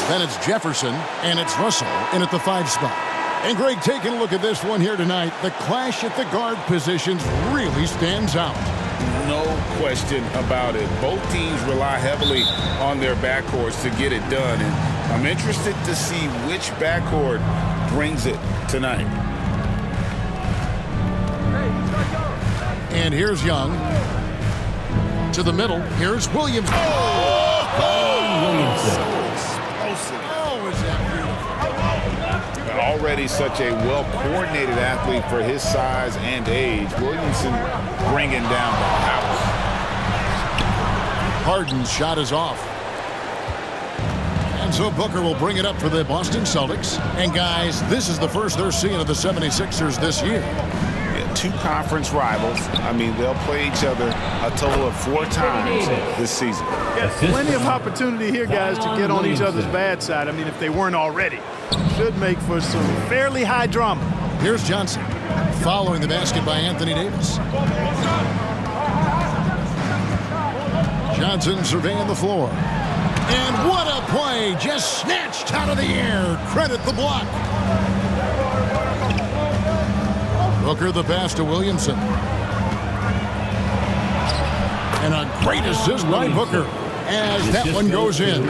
Then it's Jefferson, and it's Russell in at the 5 spot. And Greg, taking a look at this one here tonight, the clash at the guard positions really stands out. No question about it. Both teams rely heavily on their backcourts to get it done. And I'm interested to see which backcourt brings it tonight. And here's Young. To the middle. Here's Williams. Williamson. Already such a well-coordinated athlete for his size and age. Williamson bringing down the house. Harden's shot is off. And so Booker will bring it up for the Boston Celtics. And guys, this is the first they're seeing of the 76ers this year. Yeah, 2 conference rivals. I mean, they'll play each other a total of 4 times this season. Yes, plenty of opportunity here, guys, to get on each other's bad side. I mean, if they weren't already. Should make for some fairly high drama. Here's Johnson following the basket by Anthony Davis. Johnson surveying the floor. And what a play! Just snatched out of the air. Credit the block. Booker the pass to Williamson. And a great assist by Booker as that one goes in.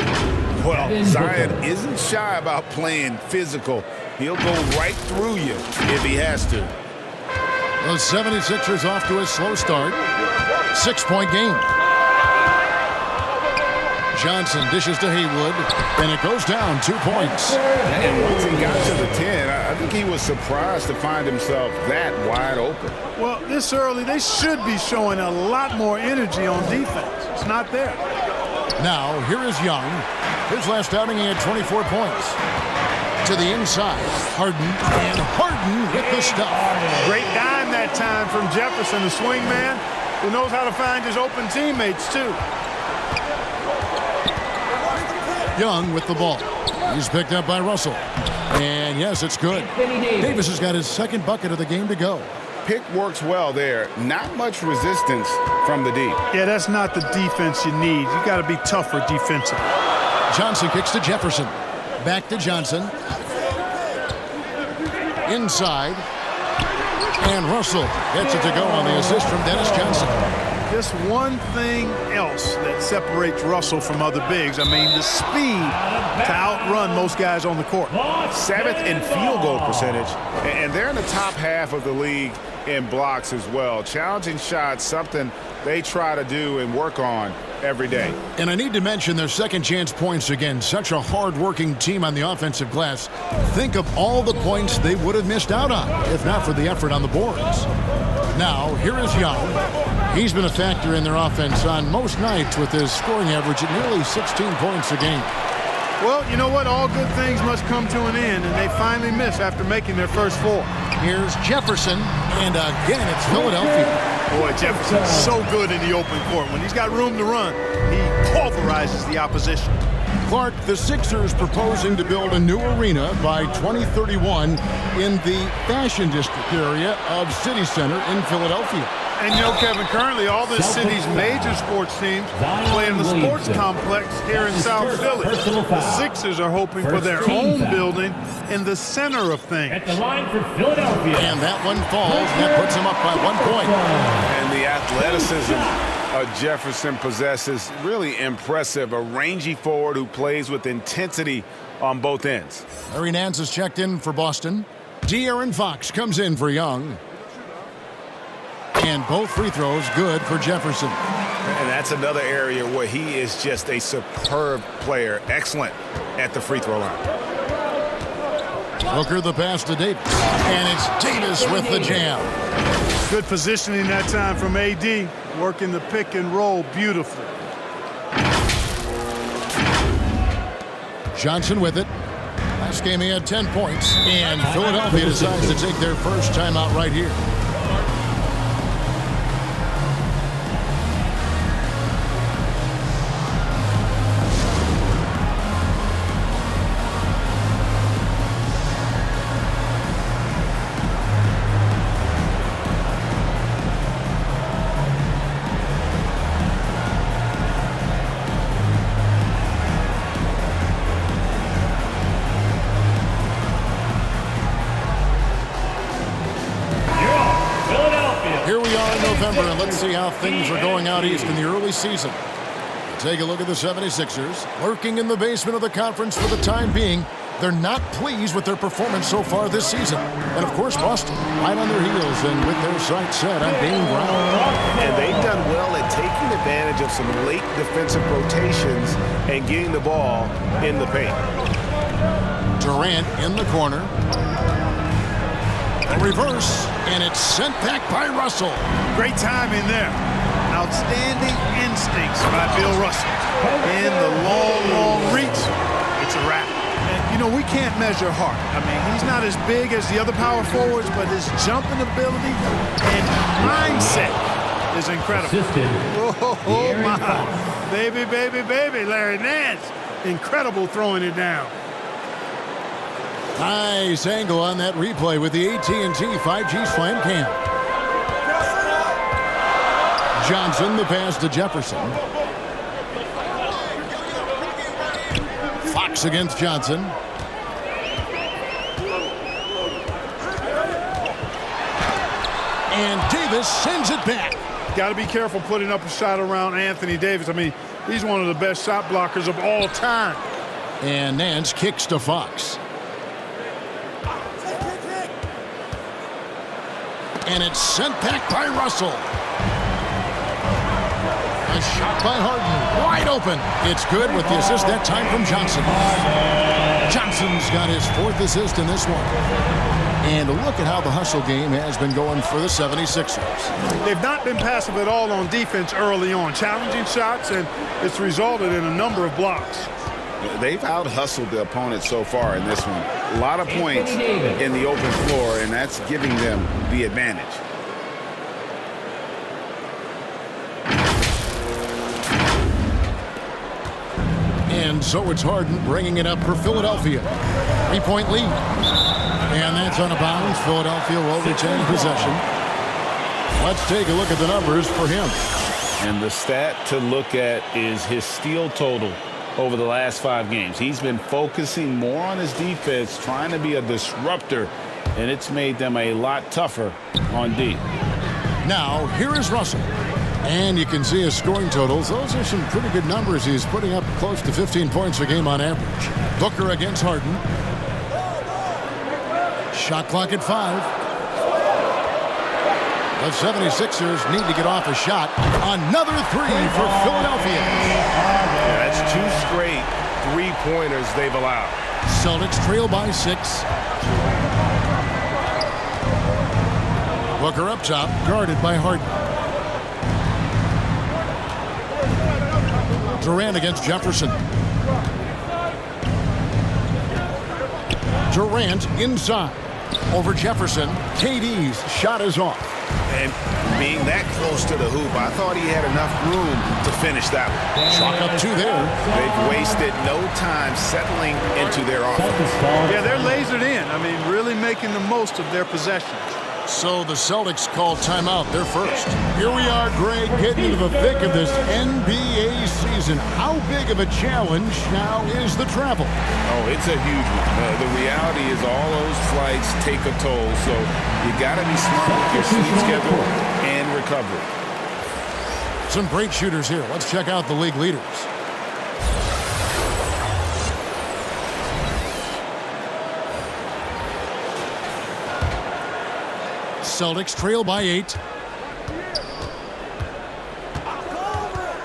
Well, Zion isn't shy about playing physical. He'll go right through you if he has to. The 76ers off to a slow start. 6-point game. Johnson dishes to Haywood, and it goes down 2 points. And once he got to the 10, I think he was surprised to find himself that wide open. Well, this early, they should be showing a lot more energy on defense. It's not there. Now, here is Young. His last outing, he had 24 points. To the inside, Harden, and Harden with the stuff. Great dime that time from Jefferson, the swing man, who knows how to find his open teammates, too. Young with the ball. He's picked up by Russell. And, yes, it's good. Davis has got his second bucket of the game to go. Pick works well there. Not much resistance from the D. Yeah, that's not the defense you need. You got to be tougher defensively. Johnson kicks to Jefferson. Back to Johnson. Inside. And Russell gets it to go on the assist from Dennis Johnson. Just one thing else that separates Russell from other bigs. I mean, the speed to outrun most guys on the court. 7th in field goal percentage. And they're in the top half of the league in blocks as well. Challenging shots, something they try to do and work on every day. And I need to mention their second chance points again. Such a hard-working team on the offensive glass. Think of all the points they would have missed out on if not for the effort on the boards. Now, here is Young. He's been a factor in their offense on most nights with his scoring average at nearly 16 points a game. Well, you know what? All good things must come to an end, and they finally miss after making their first 4. Here's Jefferson, and again, it's Philadelphia. Boy, Jefferson's so good in the open court. When he's got room to run, he pulverizes the opposition. Clark, the Sixers proposing to build a new arena by 2031 in the Fashion District area of City Center in Philadelphia. And you know, Kevin, currently all the city's major sports teams play in the sports complex here in South Philly. The Sixers are hoping for their own building in the center of things. At the line for Philadelphia. And that one falls. That puts him up by 1 point. And the athleticism Jefferson possesses, really impressive. A rangy forward who plays with intensity on both ends. Larry Nance is checked in for Boston. De'Aaron Fox comes in for Young. And both free throws good for Jefferson. And that's another area where he is just a superb player. Excellent at the free throw line. Booker the pass to Davis. And it's Davis with the jam. Good positioning that time from AD. Working the pick and roll beautifully. Johnson with it. Last game he had 10 points. And Philadelphia decides to take their first timeout right here. in November, and let's see how things are going out east in the early season. Take a look at the 76ers. Lurking in the basement of the conference for the time being. They're not pleased with their performance so far this season. And, of course, Boston right on their heels and with their sights set on gaining ground. And they've done well at taking advantage of some late defensive rotations and getting the ball in the paint. Durant in the corner. A reverse, and it's sent back by Russell. Great timing there. Outstanding instincts by Bill Russell. In the long reach, it's a wrap. And, you know, we can't measure Hart. I mean, he's not as big as the other power forwards, but his jumping ability and mindset is incredible. Oh my. Baby, Larry Nance. Incredible throwing it down. Nice angle on that replay with the AT&T 5G Slam Cam. Johnson, the pass to Jefferson. Fox against Johnson. And Davis sends it back. Got to be careful putting up a shot around Anthony Davis. I mean, he's one of the best shot blockers of all time. And Nance kicks to Fox. And it's sent back by Russell. A shot by Harden. Wide open. It's good with the assist that time from Johnson. Johnson's got his 4th assist in this one. And look at how the hustle game has been going for the 76ers. They've not been passive at all on defense early on. Challenging shots, and it's resulted in a number of blocks. They've out-hustled the opponent so far in this one. A lot of points in the open floor, and that's giving them the advantage. And so it's Harden bringing it up for Philadelphia. 3-point lead. And that's on a bounce. Philadelphia will retain possession. Let's take a look at the numbers for him. And the stat to look at is his steal total over the last 5 games. He's been focusing more on his defense, trying to be a disruptor, and it's made them a lot tougher on D. Now, here is Russell. And you can see his scoring totals. Those are some pretty good numbers. He's putting up close to 15 points a game on average. Booker against Harden. Shot clock at 5. The 76ers need to get off a shot. Another 3 for Philadelphia. Yeah, that's 2 straight 3-pointers they've allowed. Celtics trail by 6. Booker up top, guarded by Harden. Durant against Jefferson. Durant inside. Over Jefferson. KD's shot is off. And being that close to the hoop, I thought he had enough room to finish that one. Chalk up 2 there. They've wasted no time settling into their offense. Yeah, they're lasered in. I mean, really making the most of their possessions. So the Celtics call timeout. They're first. Here we are, Greg, getting into the thick of this NBA season. How big of a challenge now is the travel? Oh, it's a huge one. The reality is all those flights take a toll, so you got to be smart with your sleep schedule and recovery. Some great shooters here. Let's check out the league leaders. Celtics trail by 8.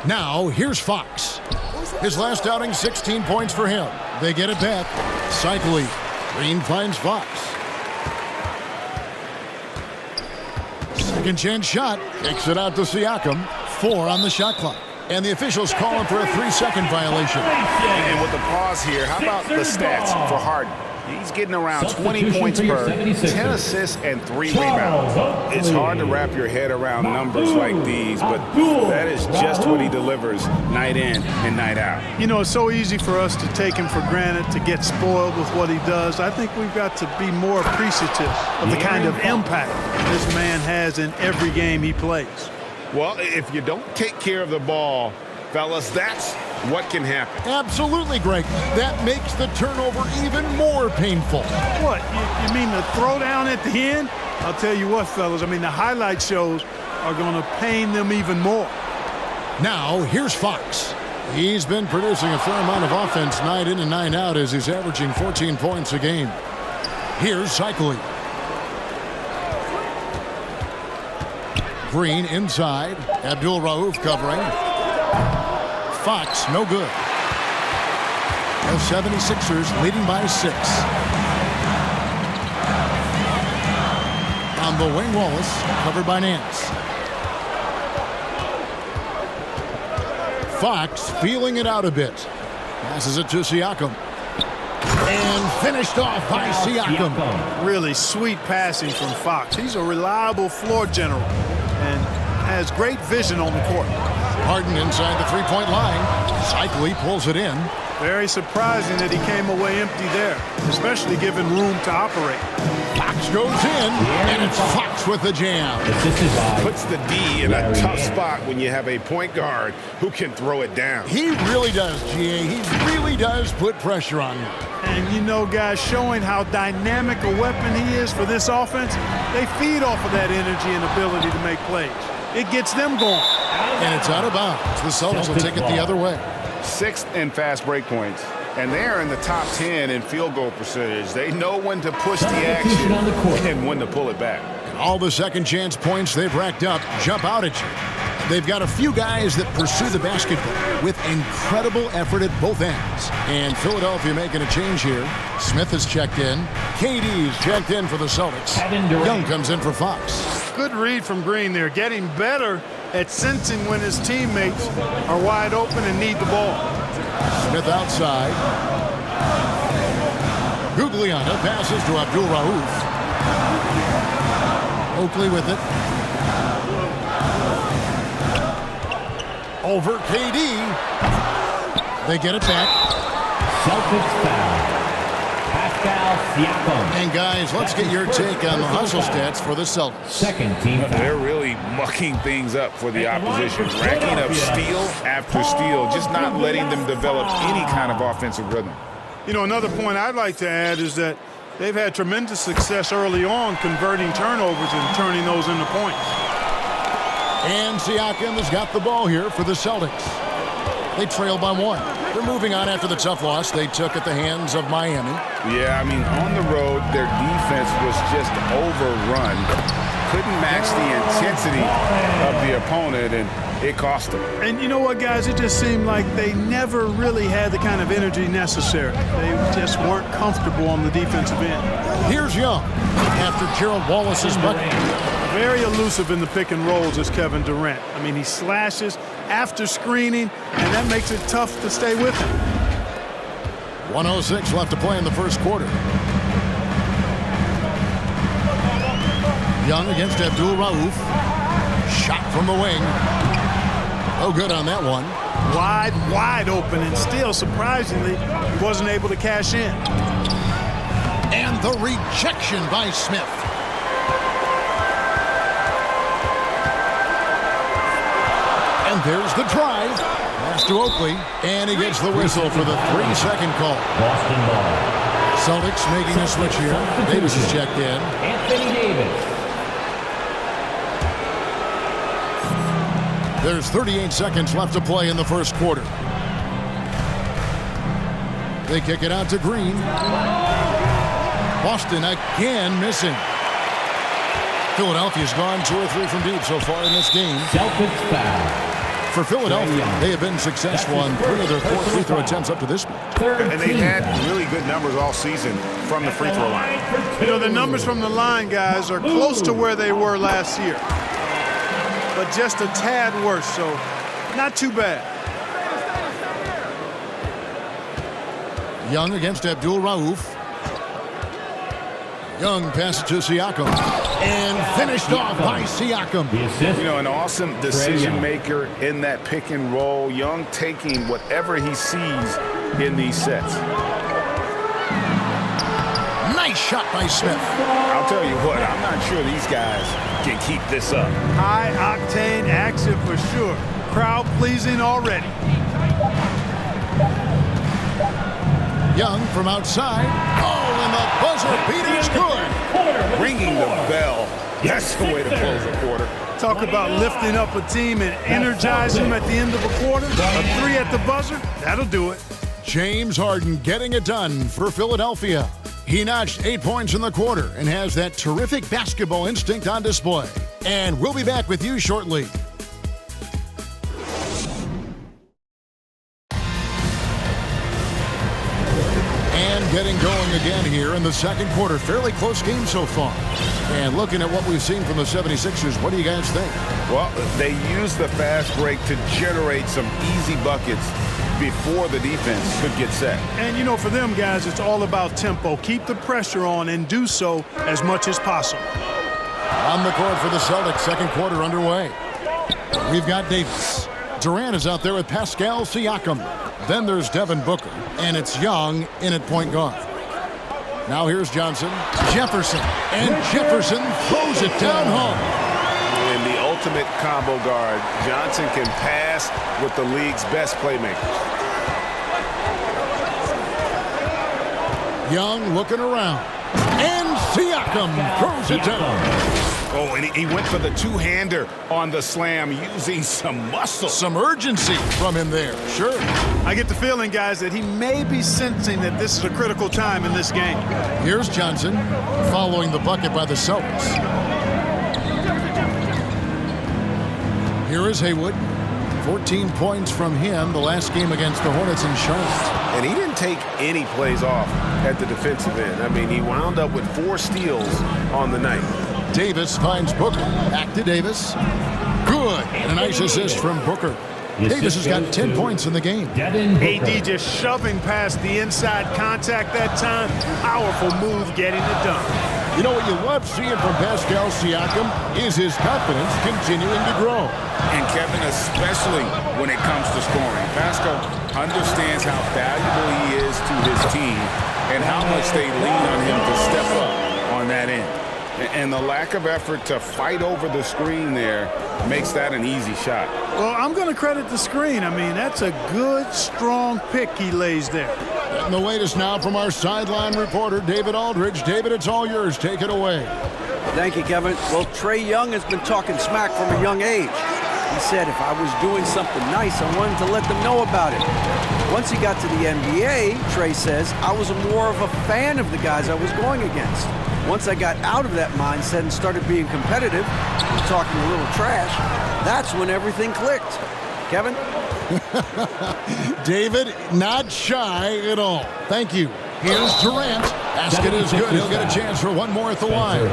Now, here's Fox. His last outing, 16 points for him. They get it back. Cycling. Green finds Fox. Second chance shot. Kicks it out to Siakam. 4 on the shot clock. And the officials call him for a 3-second violation. And with the pause here, how about the stats for Harden? He's getting around 20 points per, 10 assists, and 3 rebounds. It's hard to wrap your head around numbers like these, but that is just what he delivers night in and night out. You know, it's so easy for us to take him for granted, to get spoiled with what he does. I think we've got to be more appreciative of the kind of impact this man has in every game he plays. Well, if you don't take care of the ball, fellas, that's what can happen. Absolutely, Greg. That makes the turnover even more painful. What? You mean the throwdown at the end? I'll tell you what, fellas. I mean, the highlight shows are going to pain them even more. Now, here's Fox. He's been producing a fair amount of offense night in and night out as he's averaging 14 points a game. Here's Cycling. Green inside. Abdul-Rauf covering. Fox, no good. The 76ers leading by 6. On the wing, Wallace, covered by Nance. Fox feeling it out a bit. Passes it to Siakam. And finished off by Siakam. Really sweet passing from Fox. He's a reliable floor general and has great vision on the court. Harden inside the three-point line. Cycli pulls it in. Very surprising that he came away empty there, especially given room to operate. Fox goes in, and it's Fox with the jam. Puts the D in a tough spot when you have a point guard who can throw it down. He really does, GA. He really does put pressure on you. And you know, guys, showing how dynamic a weapon he is for this offense, they feed off of that energy and ability to make plays. It gets them going. And it's out of bounds. The Celtics will take it the other way. 6th in fast break points. And they're in the top 10 in field goal percentage. They know when to push the action and when to pull it back. All the second chance points they've racked up jump out at you. They've got a few guys that pursue the basketball with incredible effort at both ends. And Philadelphia making a change here. Smith has checked in. KD's checked in for the Celtics. Young comes in for Fox. Good read from Green there, getting better at sensing when his teammates are wide open and need the ball. Smith outside. Gugliana passes to Abdul-Rauf. Oakley with it. Over KD. They get it back. Celtics foul. Pascal Siakam. And guys, let's get your take on the hustle stats for the Celtics. Second team foul. They're really mucking things up for the opposition, racking up steal after steal, just not letting them develop any kind of offensive rhythm. You know, another point I'd like to add is that they've had tremendous success early on converting turnovers and turning those into points. And Siakam has got the ball here for the Celtics. They trail by 1. They're moving on after the tough loss they took at the hands of Miami. Yeah, I mean, on the road, their defense was just overrun. Couldn't match the intensity of the opponent, and it cost them. And you know what, guys? It just seemed like they never really had the kind of energy necessary. They just weren't comfortable on the defensive end. Here's Young after Gerald Wallace's bucket. Very elusive in the pick and rolls is Kevin Durant. I mean, he slashes after screening, and that makes it tough to stay with him. 1:06 left to play in the first quarter. Young against Abdul-Rauf. Shot from the wing. Oh, good on that one. Wide open, and still, surprisingly, he wasn't able to cash in. And the rejection by Smith. And there's the drive. Pass to Oakley. And he gets the whistle for the 3-second call. Boston ball. Celtics making a switch here. Davis is checked in. Anthony Davis. There's 38 seconds left to play in the first quarter. They kick it out to Green. Boston again missing. Philadelphia's gone 2 or 3 from deep so far in this game. Celtics foul. For Philadelphia, they have been successful on 3 of their 4 free throw attempts up to this point. And they've had really good numbers all season from the free throw line. You know, the numbers from the line, guys, are close to where they were last year. But just a tad worse, so not too bad. Young against Abdul-Rauf. Young passes to Siakam. And finished off by Siakam. The assist. You know, an awesome decision maker in that pick and roll. Young taking whatever he sees in these sets. Nice shot by Smith. I'll tell you what, I'm not sure these guys can keep this up. High-octane action for sure. Crowd pleasing already. Young from outside. Oh, and the buzzer beater's good. Ringing the bell. That's the way to close a quarter. Talk about lifting up a team and energizing them at the end of a quarter. A 3 at the buzzer, that'll do it. James Harden getting it done for Philadelphia. He notched 8 points in the quarter and has that terrific basketball instinct on display. And we'll be back with you shortly. And getting going again here in the second quarter. Fairly close game so far. And looking at what we've seen from the 76ers, what do you guys think? Well, they use the fast break to generate some easy buckets before the defense could get set. And, you know, for them guys, it's all about tempo. Keep the pressure on and do so as much as possible. On the court for the Celtics, second quarter underway. We've got Davis. Durant is out there with Pascal Siakam. Then there's Devin Booker, and it's Young in at point guard. Now here's Johnson, Jefferson, and Jefferson throws it down home. And the ultimate combo guard, Johnson can pass with the league's best playmakers. Young looking around, and Siakam throws it down. Oh, and he went for the two-hander on the slam using some muscle. Some urgency from him there, sure. I get the feeling, guys, that he may be sensing that this is a critical time in this game. Here's Johnson following the bucket by the Celtics. Here is Haywood. 14 points from him the last game against the Hornets in Charlotte. And he didn't take any plays off at the defensive end. I mean, he wound up with 4 steals on the night. Davis finds Booker. Back to Davis. Good. And a nice assist from Booker. Davis has got 10 points in the game. AD just shoving past the inside contact that time. Powerful move getting it done. You know what you love seeing from Pascal Siakam is his confidence continuing to grow. And Kevin, especially when it comes to scoring. Pascal understands how valuable he is to his team and how much they lean on him to step up on that end. And the lack of effort to fight over the screen there makes that an easy shot. Well, I'm going to credit the screen. I mean, that's a good, strong pick he lays there. And the latest now from our sideline reporter, David Aldridge. David, it's all yours. Take it away. Thank you, Kevin. Well, Trae Young has been talking smack from a young age. He said if I was doing something nice, I wanted to let them know about it. Once he got to the NBA, Trae says, I was more of a fan of the guys I was going against. Once I got out of that mindset and started being competitive and talking a little trash, that's when everything clicked. Kevin? David, not shy at all. Thank you. Here's Durant. Basket is good. He'll get a chance for one more at the line.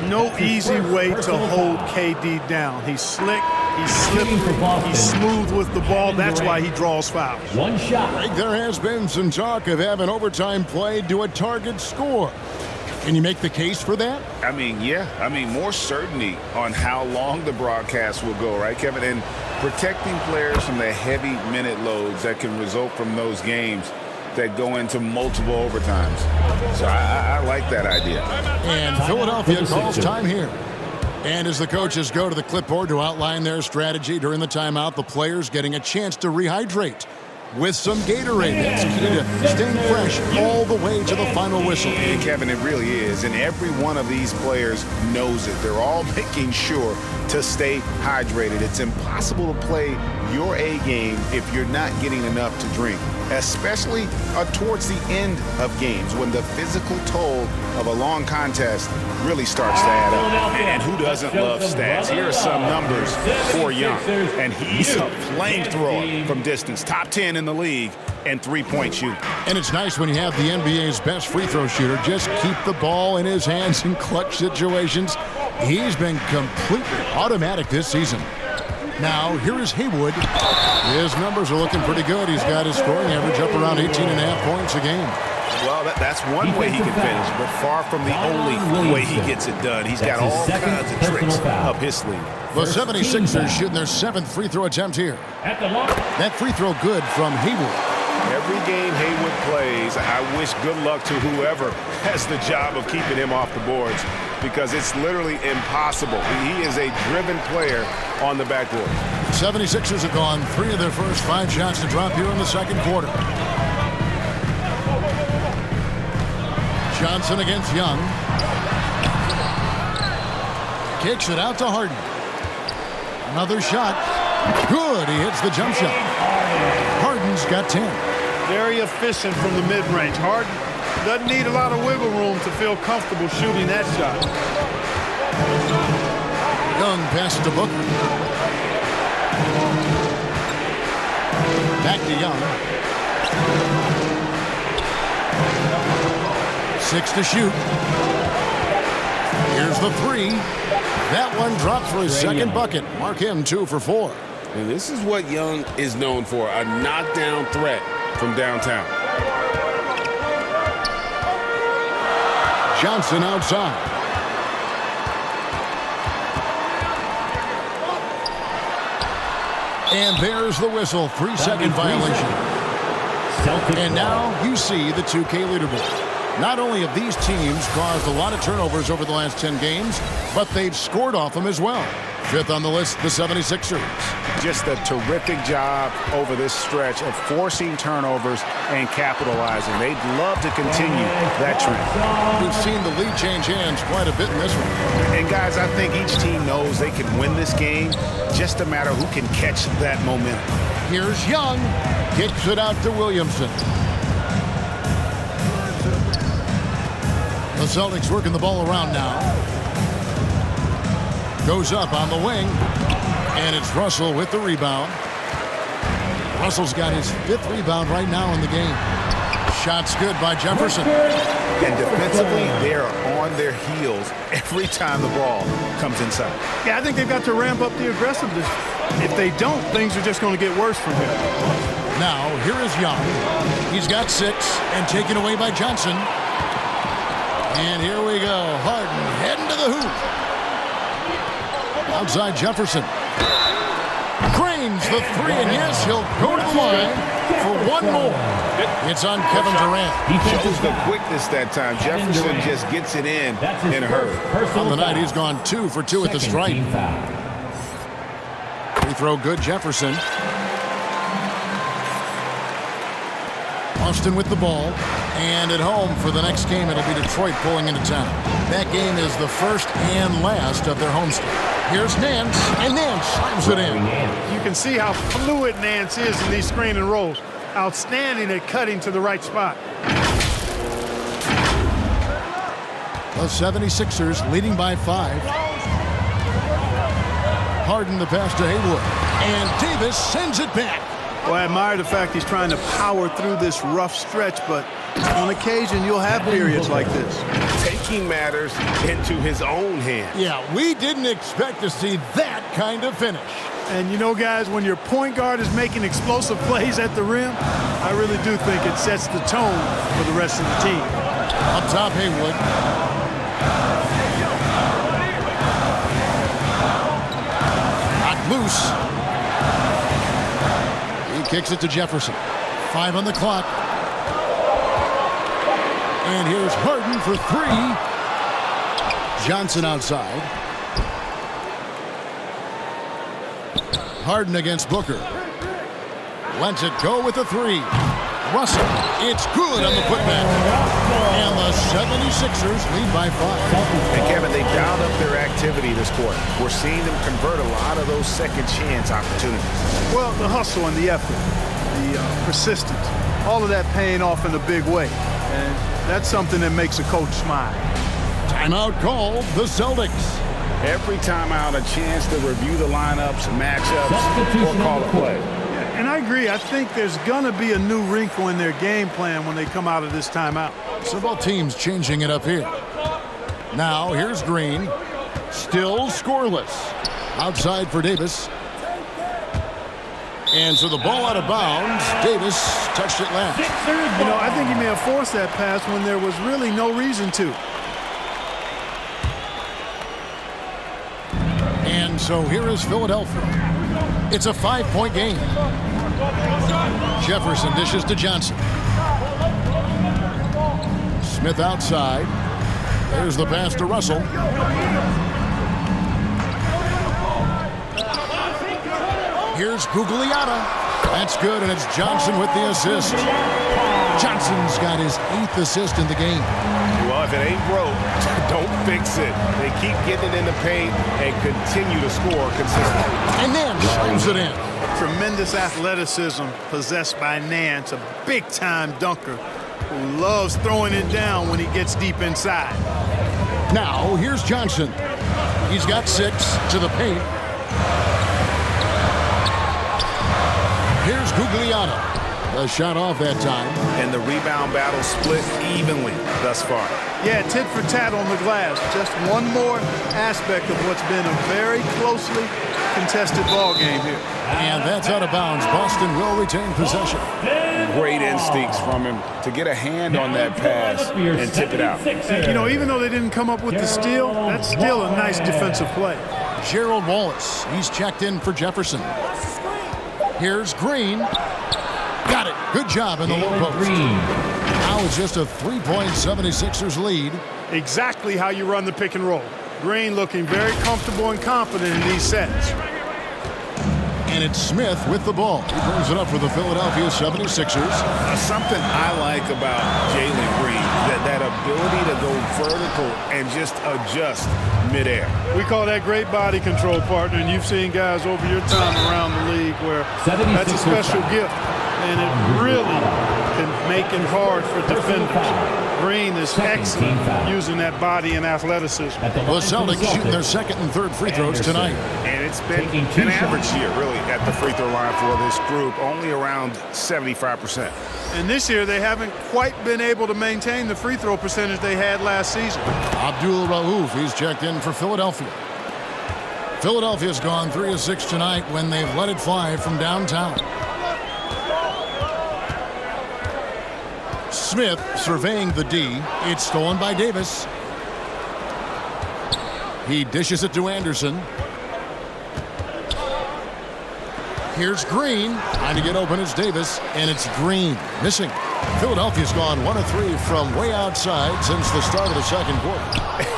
No easy way to hold KD down. He's slick, he's slippery, he's smooth with the ball. That's why he draws fouls. One shot. I think there has been some talk of having overtime played to a target score. Can you make the case for that? I mean, yeah. I mean, more certainty on how long the broadcast will go, right, Kevin? And protecting players from the heavy minute loads that can result from those games that go into multiple overtimes. So I like that idea. And Philadelphia calls time here. And as the coaches go to the clipboard to outline their strategy during the timeout, the players getting a chance to rehydrate with some Gatorade. That's key to staying fresh all the way to the final whistle. And Kevin, it really is. And every one of these players knows it. They're all making sure to stay hydrated. It's impossible to play your A game if you're not getting enough to drink, especially towards the end of games when the physical toll of a long contest really starts to add up. And who doesn't love stats? Here are some numbers for Young. And he's a flamethrower from distance. Top 10 in the league and three-point shooting. And it's nice when you have the NBA's best free throw shooter just keep the ball in his hands in clutch situations. He's been completely automatic this season. Now, here is Haywood. His numbers are looking pretty good. He's got his scoring average up around 18.5 points a game. Well, that's one way he can finish, but far from the only way he gets it done. He's got all kinds of tricks up his sleeve. The 76ers shooting their 7th free throw attempt here. That free throw good from Haywood. Every game Haywood plays, I wish good luck to whoever has the job of keeping him off the boards because it's literally impossible. He is a driven player on the backboard. 76ers have gone 3 of their first 5 shots to drop here in the second quarter. Johnson against Young. Kicks it out to Harden. Another shot. Good. He hits the jump shot. Harden's got 10. Very efficient from the mid-range. Harden doesn't need a lot of wiggle room to feel comfortable shooting that shot. Young passes to Booker. Back to Young. 6 to shoot. Here's the 3. That one dropped for his second bucket. Mark him 2 for 4. And this is what Young is known for, a knockdown threat from downtown. Johnson outside. And there's the whistle. 3-second violation. And now you see the 2K leaderboard. Not only have these teams caused a lot of turnovers over the last 10 games, but they've scored off them as well. 5th on the list, the 76ers. Just a terrific job over this stretch of forcing turnovers and capitalizing. They'd love to continue that trend. We've seen the lead change hands quite a bit in this one. And guys, I think each team knows they can win this game. Just a matter who can catch that momentum. Here's Young. Kicks it out to Williamson. The Celtics working the ball around now. Goes up on the wing. And it's Russell with the rebound. Russell's got his 5th rebound right now in the game. Shot's good by Jefferson. And defensively, they're on their heels every time the ball comes inside. Yeah, I think they've got to ramp up the aggressiveness. If they don't, things are just going to get worse from here. Now, here is Young. He's got 6 and taken away by Johnson. And here we go. Harden heading to the hoop. Outside Jefferson. Cranes the 3, and yes, he'll go to the line for one more. It's on Kevin Durant. Shows the quickness that time. Jefferson just gets it in a hurry. On the night, he's gone 2 for 2 at the stripe. Free throw good, Jefferson. Austin with the ball. And at home for the next game, it'll be Detroit pulling into town. That game is the first and last of their homestand. Here's Nance, and Nance slams it in. You can see how fluid Nance is in these screen and rolls. Outstanding at cutting to the right spot. The 76ers leading by 5. Harden the pass to Haywood. And Davis sends it back. Well, I admire the fact he's trying to power through this rough stretch, but on occasion you'll have periods like this. Taking matters into his own hands. Yeah, we didn't expect to see that kind of finish. And you know, guys, when your point guard is making explosive plays at the rim, I really do think it sets the tone for the rest of the team. Up top, Haywood. Knocked loose. He kicks it to Jefferson. 5 on the clock. And here's Harden for 3. Johnson outside. Harden against Booker. Lets it go with the 3. Russell. It's good on the putback. And the 76ers lead by 5. And Kevin, they dialed up their activity this quarter. We're seeing them convert a lot of those second chance opportunities. Well, the hustle and the effort, the persistence, all of that paying off in a big way. And that's something that makes a coach smile. Timeout called, the Celtics. Every timeout, a chance to review the lineups, matchups, or call a play. And I agree. I think there's going to be a new wrinkle in their game plan when they come out of this timeout. So both teams changing it up here. Now, here's Green. Still scoreless. Outside for Davis. And so the ball out of bounds. Davis touched it last. You know, I think he may have forced that pass when there was really no reason to. And so here is Philadelphia. It's a 5-point game. Jefferson dishes to Johnson. Smith outside. There's the pass to Russell. Here's Gugliotta. That's good, and it's Johnson with the assist. Johnson's got his 8th assist in the game. Well, if it ain't broke, don't fix it. They keep getting it in the paint and continue to score consistently. And then slams it in. Tremendous athleticism possessed by Nance, a big-time dunker who loves throwing it down when he gets deep inside. Now, here's Johnson. He's got 6 to the paint. Here's Gugliotta. The shot off that time. And the rebound battle split evenly thus far. Yeah, tit for tat on the glass. Just one more aspect of what's been a very closely contested ball game here. And that's out of bounds. Boston will retain possession. Great instincts from him to get a hand on that pass and tip it out. And, you know, even though they didn't come up with the steal, that's still a nice defensive play. Gerald Wallace. He's checked in for Jefferson. Here's Green. Got it. Good job in the low post. Now it's just a 3-point 76ers lead. Exactly how you run the pick and roll. Green looking very comfortable and confident in these sets. And it's Smith with the ball. He brings it up for the Philadelphia 76ers. Something I like about Jalen Green, that ability to go vertical and just adjust midair. We call that great body control, partner, and you've seen guys over your time around the league where that's a special gift, and it really can make it hard for defenders. Green is excellent using that body and athleticism. The Celtics shooting their second and third free throws tonight. And it's been an average year, really, at the free throw line for this group, only around 75%. And this year, they haven't quite been able to maintain the free throw percentage they had last season. Abdul Rauf, he's checked in for Philadelphia. Philadelphia's gone 3 of 6 tonight when they've let it fly from downtown. Smith surveying the D. It's stolen by Davis. He dishes it to Anderson. Here's Green. Trying to get open is Davis, and it's Green. Missing. Philadelphia's gone 1 of 3 from way outside since the start of the second quarter.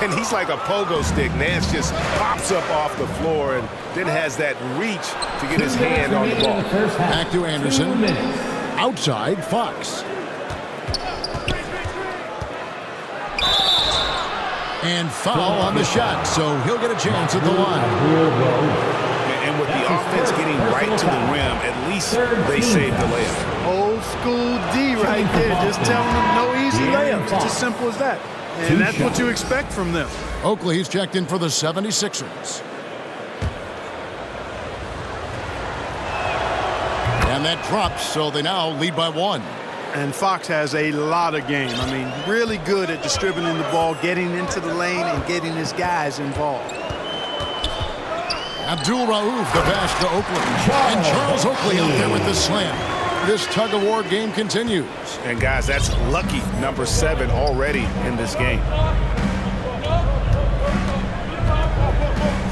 And he's like a pogo stick. Nance just pops up off the floor and then has that reach to get his hand on the ball. Back to Anderson. Outside, Fox. And foul on the shot, so he'll get a chance at the line. And with the offense getting right to the rim, at least they saved the layup. Old school D right there, just telling them no easy layups. It's as simple as that. And that's what you expect from them. Oakley, he's checked in for the 76ers. And that drops, so they now lead by 1. And Fox has a lot of game. I mean, really good at distributing the ball, getting into the lane, and getting his guys involved. Abdul Rauf, the pass to Oakley. And Charles Oakley out there with the slam. This tug-of-war game continues. And, guys, that's lucky number 7 already in this game.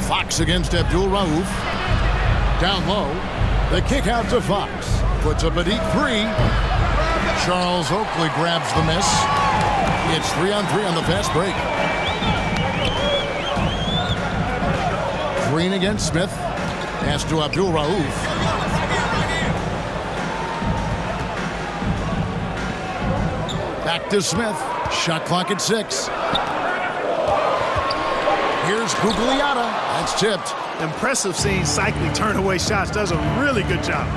Fox against Abdul Rauf. Down low. The kick out to Fox. Puts up a deep 3. Charles Oakley grabs the miss. It's 3-on-3 on the fast break. Green against Smith. Pass to Abdul Rauf. Back to Smith. Shot clock at 6. Here's Gugliotta. That's tipped. Impressive seeing Cycli turn away shots. Does a really good job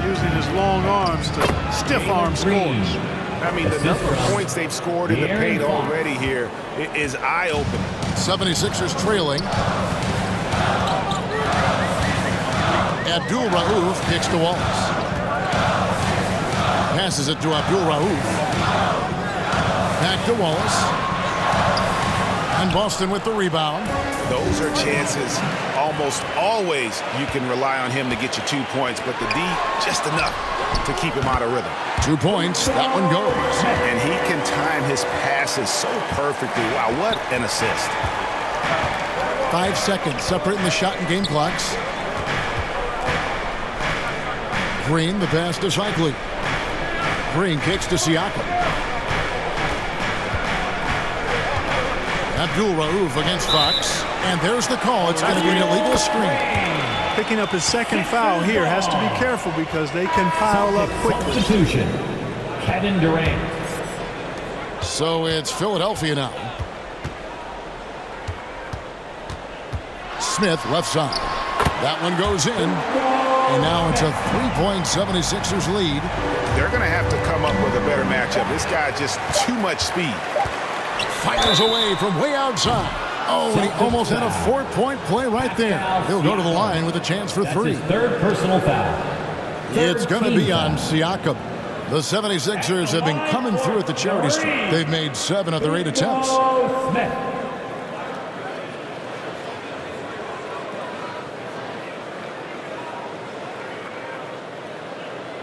using his long arms to stiff arm scores. I mean, the number of points they've scored in the paint already here is eye-opening. 76ers trailing. Abdul Rauf kicks to Wallace. Passes it to Abdul Rauf. Back to Wallace. And Boston with the rebound. Those are chances almost always you can rely on him to get you 2 points, but the D, just enough to keep him out of rhythm. 2 points, that one goes. And he can time his passes so perfectly. Wow, what an assist. 5 seconds separating the shot and game clocks. Green, the pass to Cycli. Green kicks to Siakam. Abdul Rauf against Fox. And there's the call. It's going to be an illegal screen. Picking up his second foul here. Has to be careful because they can pile up quickly. Substitution. Kevin Durant. So it's Philadelphia now. Smith left side. That one goes in. And now it's a 3-point 76ers lead. They're going to have to come up with a better matchup. This guy just too much speed. Fires away from way outside. Oh, and he almost had a 4-point play right there. He'll go to the line with a chance for That's 3. his third personal foul. It's Third going to team be on foul. Siakam. The 76ers have been coming through at the charity stripe. They've made 7 of their 8 attempts. Smith.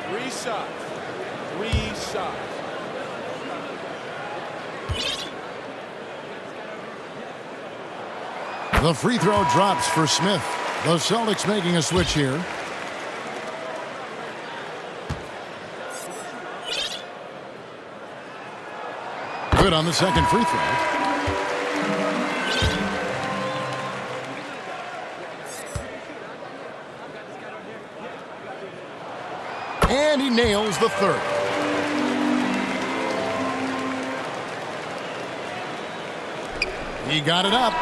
Three shots. The free throw drops for Smith. The Celtics making a switch here. Good on the second free throw. And he nails the third. He got it up.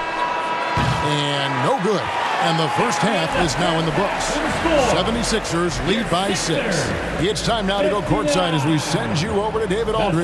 And no good. And the first half is now in the books. 76ers lead by 6. It's time now to go courtside as we send you over to David Aldridge.